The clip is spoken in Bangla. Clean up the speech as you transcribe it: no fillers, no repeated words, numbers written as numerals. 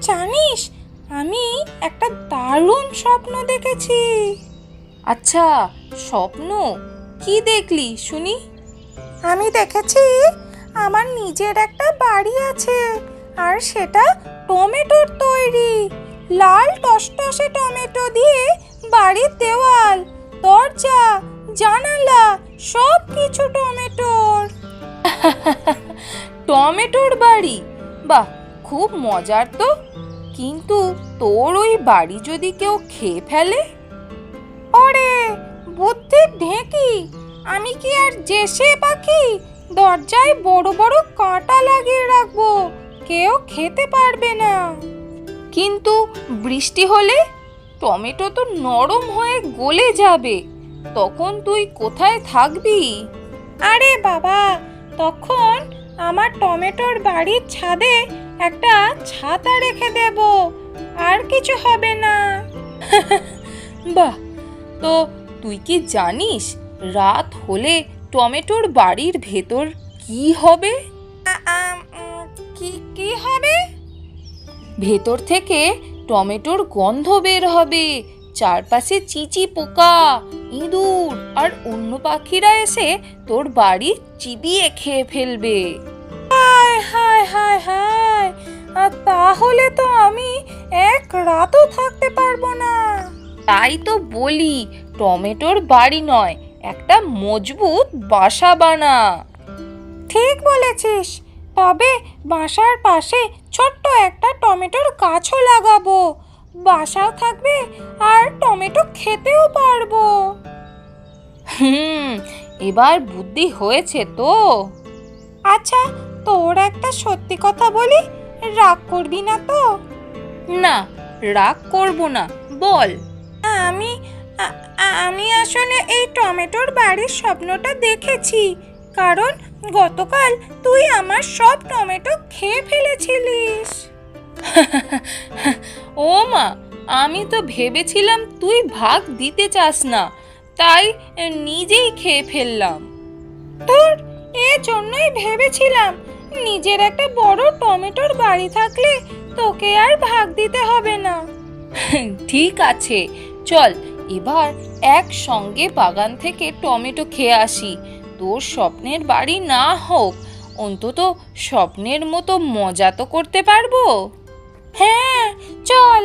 জানিস, আমি একটা দারুণ স্বপ্ন দেখেছি। আচ্ছা, স্বপ্ন কি দেখলি শুনি? আমি দেখেছি আমার নিজের একটা বাড়ি আছে, আর সেটা টমেটোর তৈরি। লাল টসটসে টমেটো দিয়ে বাড়ির দেওয়াল, দরজা, জানালা সব কিছু টমেটোর। টমেটোর বাড়ি? বাহ, খুব মজার তো। কিন্তু তোর ওই বাড়ি যদি কেউ খেয়ে ফেলে? ওরে বুদ্ধির ঢেঁকি, আমি কি আর জেসে পাখি দরজায় বড় বড় কাঁটা লাগিয়ে রাখবো? কেউ খেতে পারবে না। কিন্তু বৃষ্টি হলে টমেটো তো নরম হয়ে গলে যাবে, তখন তুই কোথায় থাকবি? আরে বাবা, তখন আমার টমেটোর বাড়ির ছাদে একটা ছাতা রেখে দেব, আর কিছু হবে না। বাহ, তো তুই কি জানিস রাত হলে টমেটোর বাড়ির ভেতর কি হবে? কি কি হবে? ভেতর থেকে টমেটোর গন্ধ বের হবে, চারপাশে চিচি পোকা, ইঁদুর আর অন্য পাখিরা এসে তোর বাড়ি চিবিয়ে খেয়ে ফেলবে। হায় হায় হায় হায়, আর তাহলে তো আমি এক রাতও থাকতে পারবো না। তাই তো বলি, টমেটোর বাড়ি নয়, একটা মজবুত বাসা বানা। ঠিক বলেছিস, তবে বাসার পাশে ছোট্ট একটা টমেটোর গাছও লাগাবো। বাসাও থাকবে আর টমেটো খেতেও পারবো। এবার বুদ্ধি হয়েছে তো? আচ্ছা, তোর একটা সত্যি কথা বলি, রাগ করবি না তো? না, রাগ করব না, বল। আমি আমি আসলে এই টমেটোর বাড়ির স্বপ্নটা দেখেছি, কারণ গতকাল তুই আমার সব টমেটো খেয়ে ফেলেছিলিস। ও মা, আমি তো ভেবেছিলাম তুই ভাগ দিতে চাস না, তাই নিজেই খেয়ে ফেললাম। তোর জন্যই ভেবেছিলাম নিজের একটা বড় টমেটোর বাড়ি থাকলে তোকে আর ভাগ দিতে হবে না। ঠিক আছে, চল এবার একসঙ্গে বাগান থেকে টমেটো খেয়ে আসি। তোর স্বপ্নের বাড়ি না হোক, অন্তত স্বপ্নের মতো মজা তো করতে পারবো। হ্যাঁ, চল।